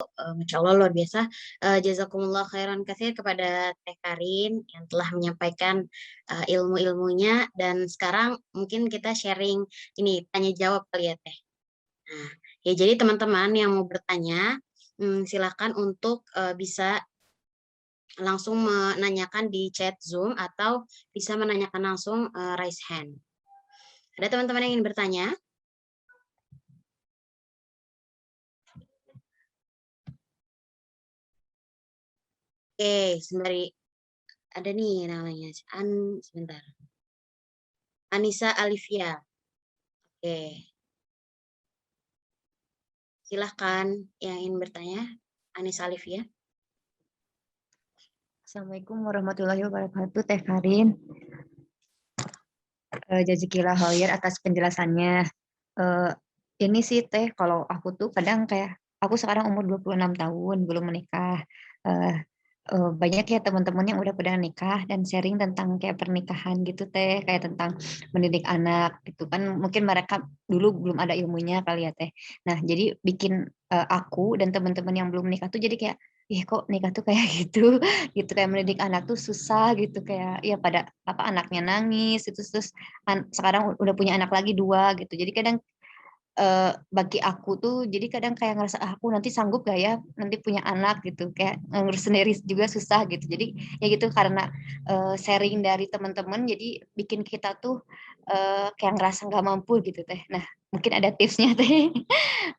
Masya Allah luar biasa. Jazakumullah khairan katsir kepada Teh Karin yang telah menyampaikan ilmu-ilmunya dan sekarang mungkin kita sharing ini tanya jawab kali ya Teh. Nah, ya jadi teman-teman yang mau bertanya, silakan untuk bisa langsung menanyakan di chat Zoom atau bisa menanyakan langsung raise hand. Ada teman-teman yang ingin bertanya? Oke, sembari ada nih namanya. Sebentar. Anissa Alivia. Oke, silahkan yang ingin bertanya. Anissa Alivia. Assalamualaikum warahmatullahi wabarakatuh, Teh Karin. Jazakillah khair atas penjelasannya. Ini sih Teh, kalau aku tuh kadang kayak, aku sekarang umur 26 tahun, belum menikah. Banyak ya teman-teman yang udah pada nikah dan sharing tentang kayak pernikahan gitu Teh, kayak tentang mendidik anak gitu kan. Mungkin mereka dulu belum ada ilmunya kali ya Teh. Nah, jadi bikin aku dan teman-teman yang belum nikah tuh jadi kayak, ih kok nikah tuh kayak gitu, gitu kayak mendidik anak tuh susah gitu, kayak ya pada apa anaknya nangis itu terus sekarang udah punya anak lagi 2 gitu. Jadi kadang bagi aku tuh jadi kadang kayak ngerasa aku nanti sanggup gak ya nanti punya anak gitu, kayak ngurus sendiri juga susah gitu. Jadi ya gitu karena sharing dari teman-teman jadi bikin kita tuh kayak ngerasa nggak mampu gitu Teh. Nah, mungkin ada tipsnya Teh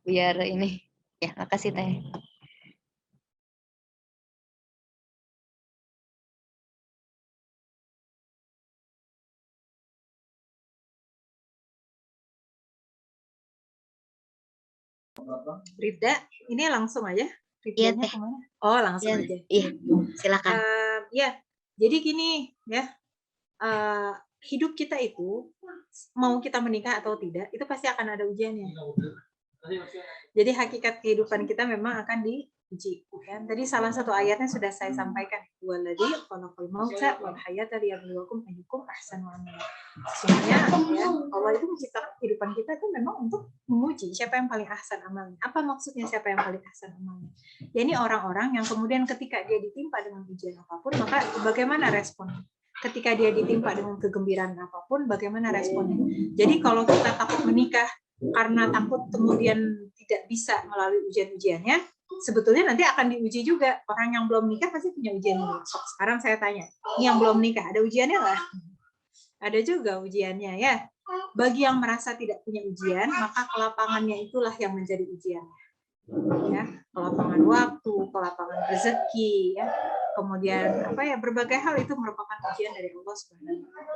biar ini. Ya, makasih Teh. Rida, ini langsung aja. Iya Ridanya Teh. kemana? Oh, langsung Iya, aja. iya. Silakan. Ya, jadi gini ya, hidup kita itu mau kita menikah atau tidak, itu pasti akan ada ujiannya. Jadi hakikat kehidupan kita memang akan diuji. Ya. Tadi salah satu ayatnya sudah saya sampaikan. Waladzi khalaqal mauta wal hayata liyabluwakum ayyukum ahsanu amala. Sesungguhnya ya, Allah itu menciptakan kehidupan kita itu memang untuk menguji siapa yang paling ahsan amalnya. Apa maksudnya siapa yang paling ahsan amalnya? Ya ini orang-orang yang kemudian ketika dia ditimpa dengan ujian apapun, maka bagaimana responnya? Ketika dia ditimpa dengan kegembiraan apapun, bagaimana responnya? Jadi kalau kita takut menikah karena takut kemudian tidak bisa melalui ujian-ujiannya, sebetulnya nanti akan diuji juga. Orang yang belum nikah pasti punya ujian. Sekarang saya tanya, ini yang belum nikah ada ujiannya nggak? Ada juga ujiannya ya. Bagi yang merasa tidak punya ujian, maka kelapangannya itulah yang menjadi ujiannya. Ya, kelapangan waktu, kelapangan rezeki, ya. Kemudian apa ya, berbagai hal itu merupakan ujian dari Allah Subhanahu wa Ta'ala.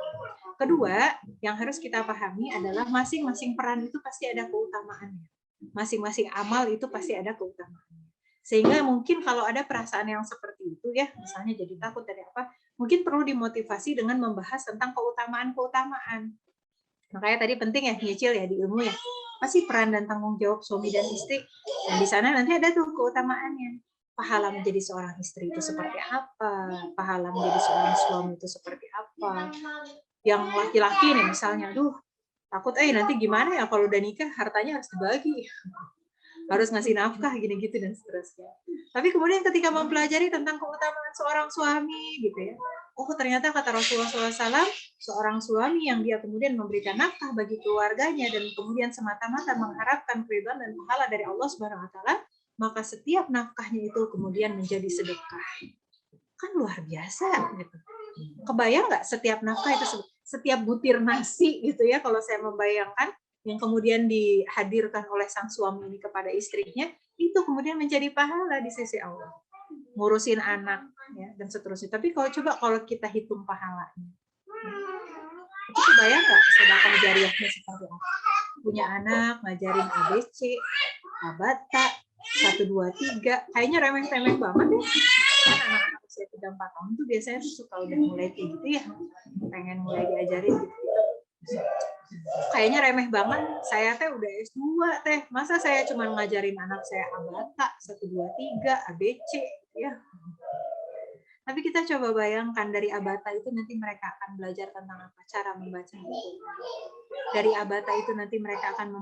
Kedua, yang harus kita pahami adalah masing-masing peran itu pasti ada keutamaannya. Masing-masing amal itu pasti ada keutamaannya. Sehingga mungkin kalau ada perasaan yang seperti itu ya, misalnya jadi takut dari apa, mungkin perlu dimotivasi dengan membahas tentang keutamaan-keutamaan. Makanya tadi penting ya nyicil ya di ilmu ya. Pasti peran dan tanggung jawab suami dan istri. Dan di sana nanti ada tuh keutamaannya. Pahala menjadi seorang istri itu seperti apa? Pahala menjadi seorang suami itu seperti apa? Yang laki-laki nih misalnya, aduh takut nanti gimana ya kalau udah nikah hartanya harus dibagi. Harus ngasih nafkah gini-gitu dan seterusnya. Tapi kemudian ketika mempelajari tentang keutamaan seorang suami gitu ya, oh ternyata kata Rasulullah SAW, seorang suami yang dia kemudian memberikan nafkah bagi keluarganya dan kemudian semata-mata mengharapkan keridhaan dan pahala dari Allah Subhanahu Wa Taala, maka setiap nafkahnya itu kemudian menjadi sedekah. Kan luar biasa gitu. Kebayang nggak setiap nafkah itu, setiap butir nasi gitu ya, kalau saya membayangkan yang kemudian dihadirkan oleh sang suami ini kepada istrinya, itu kemudian menjadi pahala di sisi Allah. Ngurusin anak ya, dan seterusnya. Tapi kalau kita hitung pahalanya, itu kebayang nggak sedekah jariahnya seperti apa? Punya anak, ngajarin ABC, abata, 1, 2, 3, kayaknya remeh-temeh banget ya. Kan anak-anak usia 3-4 tahun tuh biasanya suka udah mulai kayak gitu ya, pengen mulai diajarin gitu. Kayaknya remeh banget. Saya teh udah S2 teh. Masa saya cuma ngajarin anak saya abata 1, 2, 3, ABC ya. Tapi kita coba bayangkan dari abata itu nanti mereka akan belajar tentang apa? Cara membaca buku. Dari abata itu nanti mereka akan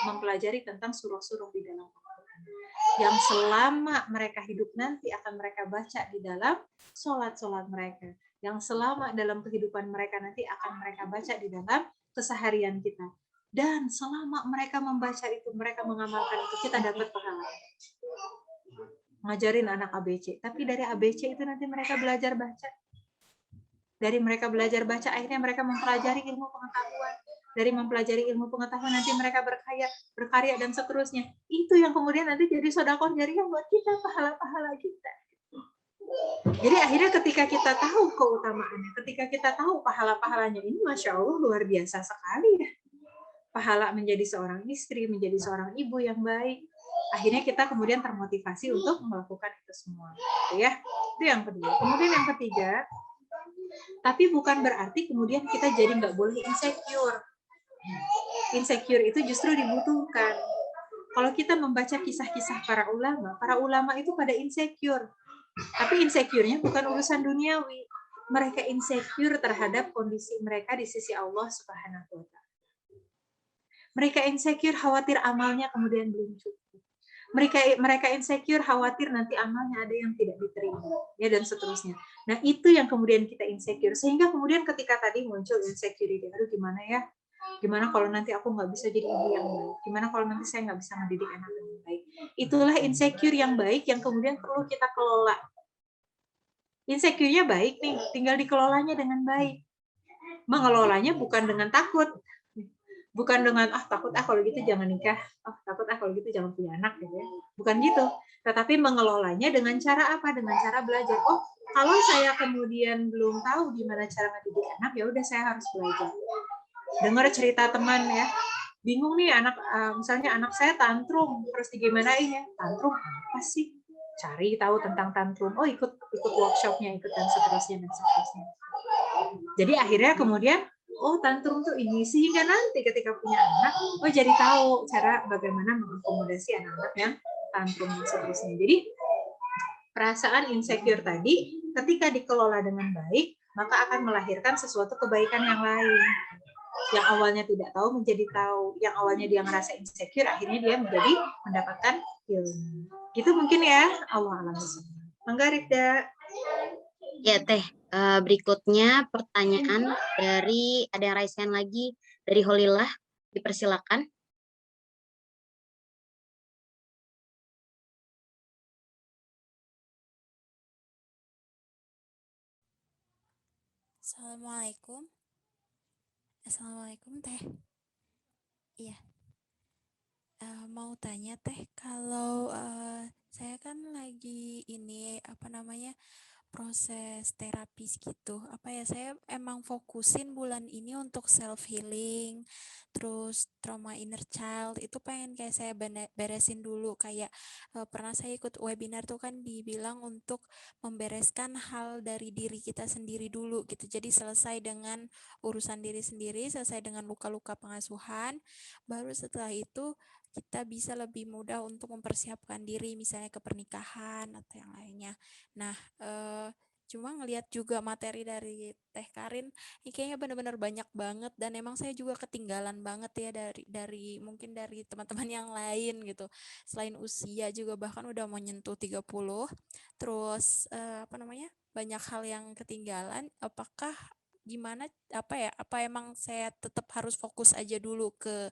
mempelajari tentang surah-surah di dalam Al-Quran. yang selama mereka hidup nanti akan mereka baca di dalam sholat-sholat mereka, yang selama dalam kehidupan mereka nanti akan mereka baca di dalam keseharian kita. Dan selama mereka membaca itu, mereka mengamalkan itu, kita dapat pahala. Ngajarin anak ABC, tapi dari ABC itu nanti mereka belajar baca. Dari mereka belajar baca, akhirnya mereka mempelajari ilmu pengetahuan. Dari mempelajari ilmu pengetahuan, nanti mereka berkarya, dan seterusnya. Itu yang kemudian nanti jadi sedekah jariyah buat kita, pahala-pahala kita. Jadi akhirnya ketika kita tahu keutamaannya, ketika kita tahu pahala-pahalanya, ini Masya Allah luar biasa sekali ya. Pahala menjadi seorang istri, menjadi seorang ibu yang baik. Akhirnya kita kemudian termotivasi untuk melakukan itu semua. Gitu ya. Itu yang kedua. Kemudian yang ketiga, tapi bukan berarti kemudian kita jadi nggak boleh insecure. Insecure itu justru dibutuhkan. Kalau kita membaca kisah-kisah para ulama itu pada insecure. Tapi insecure-nya bukan urusan duniawi. Mereka insecure terhadap kondisi mereka di sisi Allah Subhanahu wa Ta'ala. Mereka insecure khawatir amalnya kemudian belum cukup. Mereka insecure khawatir nanti amalnya ada yang tidak diterima, ya, dan seterusnya. Nah, itu yang kemudian kita insecure. Sehingga kemudian ketika tadi muncul insecurity, aduh gimana ya? Gimana kalau nanti aku nggak bisa jadi ibu yang baik? Gimana kalau nanti saya nggak bisa mendidik anak yang baik? Itulah insecure yang baik yang kemudian perlu kita kelola. Insecure-nya baik nih, tinggal dikelolanya dengan baik. Mengelolanya bukan dengan takut. Bukan dengan takut kalau gitu jangan nikah, takut kalau gitu jangan punya anak gitu ya. Bukan gitu. Tetapi mengelolanya dengan cara apa? Dengan cara belajar. Oh, kalau saya kemudian belum tahu gimana cara mendidik anak, ya udah saya harus belajar. Dengar cerita teman ya. Bingung nih anak, misalnya anak saya tantrum, terus digimanain ya? Tantrum apa sih? Cari tahu tentang tantrum. Oh, ikut workshopnya, ikut dan seterusnya. Jadi akhirnya kemudian tantrum tuh ini, sehingga nanti ketika punya anak, jadi tahu cara bagaimana mengakomodasi anak-anak yang tantrum dan seterusnya. Jadi perasaan insecure tadi ketika dikelola dengan baik, maka akan melahirkan sesuatu kebaikan yang lain. Yang awalnya tidak tahu menjadi tahu, yang awalnya dia ngerasa insecure, akhirnya dia menjadi mendapatkan ilmu. Gitu mungkin ya, Allah alam. Mangga Rifda. Ya Teh, berikutnya pertanyaan dari ada yang raise hand lagi dari Holillah, dipersilakan. Assalamualaikum. Assalamualaikum Teh. Iya. Mau tanya Teh, kalau saya kan lagi ini proses terapis gitu. Saya emang fokusin bulan ini untuk self healing, terus trauma inner child itu pengen kayak saya beresin dulu. Kayak pernah saya ikut webinar tuh kan dibilang untuk membereskan hal dari diri kita sendiri dulu gitu. Jadi selesai dengan urusan diri sendiri, selesai dengan luka-luka pengasuhan, baru setelah itu kita bisa lebih mudah untuk mempersiapkan diri misalnya ke pernikahan atau yang lainnya. Nah, cuma ngelihat juga materi dari Teh Karin, ini kayaknya benar-benar banyak banget dan emang saya juga ketinggalan banget ya dari mungkin dari teman-teman yang lain gitu. Selain usia juga bahkan udah mau nyentuh 30. Terus banyak hal yang ketinggalan. Apakah gimana apa emang saya tetap harus fokus aja dulu ke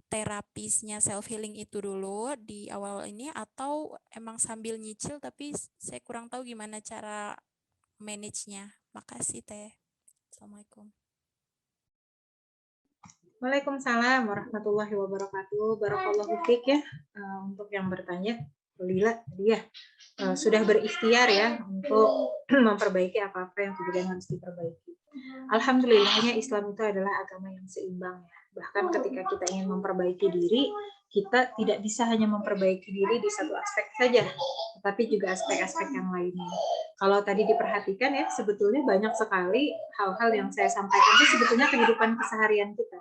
terapisnya self healing itu dulu di awal ini, atau emang sambil nyicil tapi saya kurang tahu gimana cara manage-nya. Makasih Teh. Assalamualaikum. Waalaikumsalam warahmatullahi wabarakatuh. Barakallahu fiik ya, untuk yang bertanya. Alhamdulillah dia sudah berikhtiar ya untuk memperbaiki apa-apa yang kemudian harus diperbaiki. Alhamdulillahnya Islam itu adalah agama yang seimbang ya. Bahkan ketika kita ingin memperbaiki diri, kita tidak bisa hanya memperbaiki diri di satu aspek saja, tetapi juga aspek-aspek yang lainnya. Kalau tadi diperhatikan ya, sebetulnya banyak sekali hal-hal yang saya sampaikan itu sebetulnya kehidupan keseharian kita.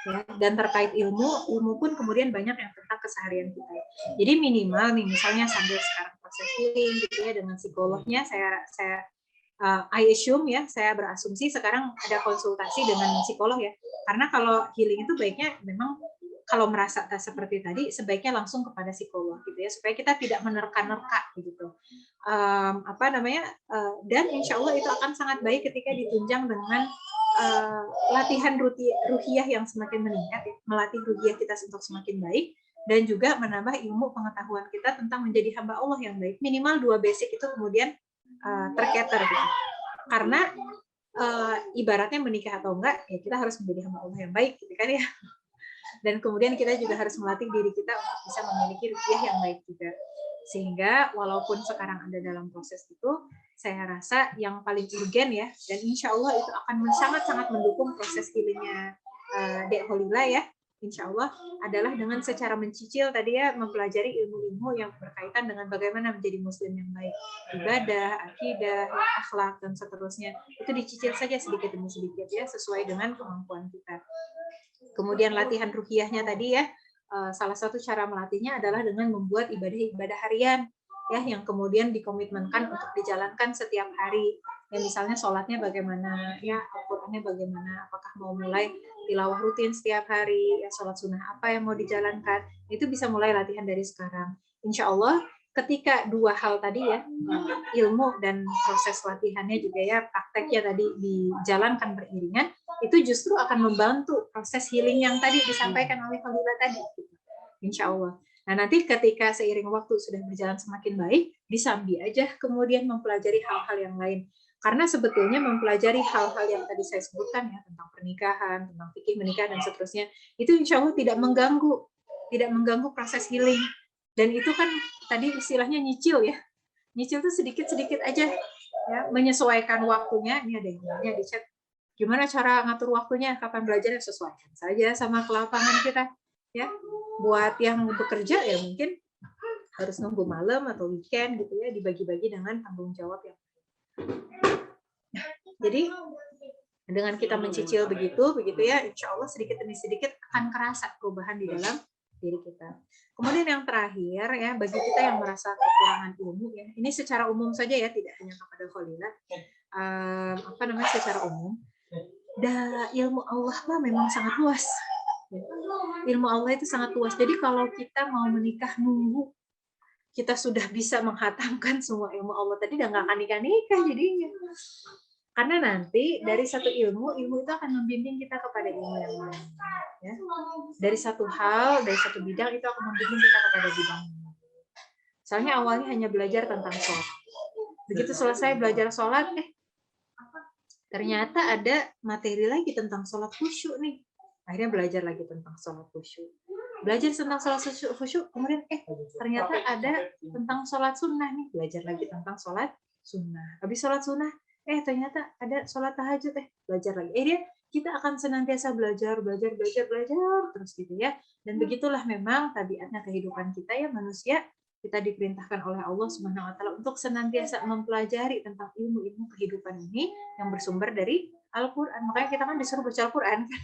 Ya, dan terkait ilmu pun kemudian banyak yang tentang keseharian kita. Jadi minimal nih, misalnya sambil sekarang proses healing gitu ya dengan psikolognya, I assume ya, saya berasumsi sekarang ada konsultasi dengan psikolog ya. Karena kalau healing itu baiknya memang kalau merasa seperti tadi, sebaiknya langsung kepada psikolog gitu ya, supaya kita tidak menerka-nerka gitu. Dan insya Allah itu akan sangat baik ketika ditunjang dengan latihan ruhiyah yang semakin meningkat, ya. Melatih ruhiyah kita untuk semakin baik, dan juga menambah ilmu pengetahuan kita tentang menjadi hamba Allah yang baik. Minimal 2 basic itu kemudian tercater gitu. Karena ibaratnya menikah atau enggak, ya kita harus menjadi hamba Allah yang baik gitu kan ya. Dan kemudian kita juga harus melatih diri kita untuk bisa memiliki ruhiyah yang baik juga. Sehingga walaupun sekarang ada dalam proses itu, saya rasa yang paling urgen ya, dan insya Allah itu akan sangat-sangat mendukung proses healingnya Dek Holila ya, insya Allah adalah dengan secara mencicil tadi ya, mempelajari ilmu-ilmu yang berkaitan dengan bagaimana menjadi muslim yang baik, ibadah, akidah, akhlak, dan seterusnya. Itu dicicil saja sedikit demi sedikit ya, sesuai dengan kemampuan kita. Kemudian latihan ruhiyahnya tadi ya, salah satu cara melatihnya adalah dengan membuat ibadah-ibadah harian ya, yang kemudian dikomitmenkan untuk dijalankan setiap hari. Ya misalnya sholatnya bagaimana, ya Al-Qur'annya bagaimana, apakah mau mulai tilawah rutin setiap hari, ya sholat sunnah apa yang mau dijalankan, itu bisa mulai latihan dari sekarang. Insya Allah ketika 2 hal tadi ya, ilmu dan proses latihannya juga ya, prakteknya tadi dijalankan beriringan, itu justru akan membantu proses healing yang tadi disampaikan oleh Fadila tadi. Insya Allah. Nah nanti ketika seiring waktu sudah berjalan semakin baik, disambi aja kemudian mempelajari hal-hal yang lain. Karena sebetulnya mempelajari hal-hal yang tadi saya sebutkan ya, tentang pernikahan, tentang fikih menikah dan seterusnya, itu insya Allah tidak mengganggu proses healing. Dan itu kan tadi istilahnya nyicil ya. Nyicil itu sedikit-sedikit aja ya, menyesuaikan waktunya. Ini ada yang nanya di chat, gimana cara ngatur waktunya, kapan belajarnya, sesuaikan saja sama kelapangan kita ya. Buat yang bekerja ya mungkin harus nunggu malam atau weekend gitu ya, dibagi-bagi dengan tanggung jawab yang jadi dengan kita mencicil begitu ya, insya Allah sedikit demi sedikit akan kerasa perubahan di dalam diri kita. Kemudian yang terakhir ya, bagi kita yang merasa kekurangan ilmu ya, ini secara umum saja ya, tidak hanya kepada Holila, secara umum, ilmu Allah mah memang sangat luas. Ilmu Allah itu sangat luas. Jadi kalau kita mau menikah nunggu kita sudah bisa menghatamkan semua ilmu Allah tadi, udah nggak akan nikah jadinya. Karena nanti dari satu ilmu itu akan membimbing kita kepada ilmu yang lain. Ya. Dari satu hal, dari satu bidang itu akan membimbing kita kepada bidang yang lain. Misalnya awalnya hanya belajar tentang sholat. Begitu selesai belajar sholat, ternyata ada materi lagi tentang sholat khusyuk nih. Akhirnya belajar lagi tentang sholat khusyuk. Belajar tentang sholat khusyuk, kemudian ternyata ada tentang sholat sunnah nih. Belajar lagi tentang sholat sunnah. Habis sholat sunnah, ternyata ada sholat tahajud, belajar lagi. Dia kita akan senantiasa belajar terus gitu ya. Dan begitulah memang tabiatnya kehidupan kita ya, manusia. Kita diperintahkan oleh Allah Subhanahu wa taala untuk senantiasa mempelajari tentang ilmu-ilmu kehidupan ini yang bersumber dari Al-Qur'an. Makanya kita kan disuruh baca Al-Qur'an kan.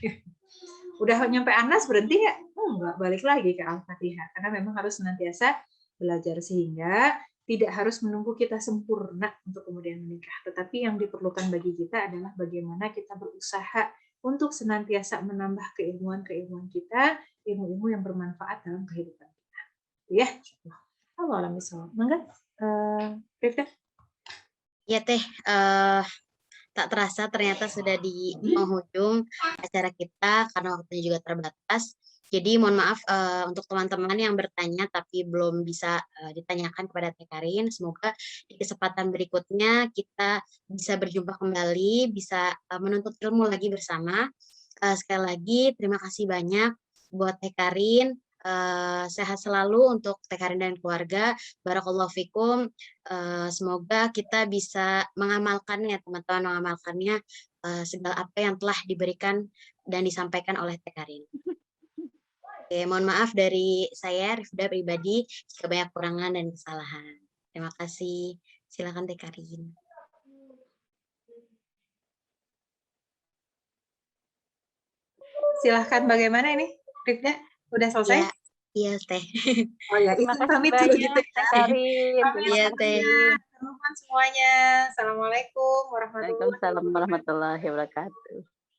Udah nyampe Anas berhenti ya? Enggak, balik lagi ke Al-Fatihah. Karena memang harus senantiasa belajar, sehingga tidak harus menunggu kita sempurna untuk kemudian menikah. Tetapi yang diperlukan bagi kita adalah bagaimana kita berusaha untuk senantiasa menambah keilmuan kita, ilmu-ilmu yang bermanfaat dalam kehidupan kita. Ya, Allah alam bisawab. Mangga, Rifda? Ya Teh, tak terasa ternyata sudah di penghujung acara kita karena waktunya juga terbatas. Jadi mohon maaf untuk teman-teman yang bertanya tapi belum bisa ditanyakan kepada Teh Karin. Semoga di kesempatan berikutnya kita bisa berjumpa kembali, bisa menuntut ilmu lagi bersama. Sekali lagi terima kasih banyak buat Teh Karin. Sehat selalu untuk Teh Karin dan keluarga. Barakallahu fikum. Semoga kita bisa mengamalkannya, teman-teman, mengamalkannya segala apa yang telah diberikan dan disampaikan oleh Teh Karin. Oke, mohon maaf dari saya, Rifda pribadi, jika banyak kurangan dan kesalahan. Terima kasih. Silakan Teh Karin. Silahkan, bagaimana ini, Rifda? Udah selesai? Ya, iya Teh. Oh ya, itu pamit dulu gitu ya. Iya Teh. Teman-teman semuanya, Assalamualaikum warahmatullahi wabarakatuh. Waalaikumsalam warahmatullahi wabarakatuh.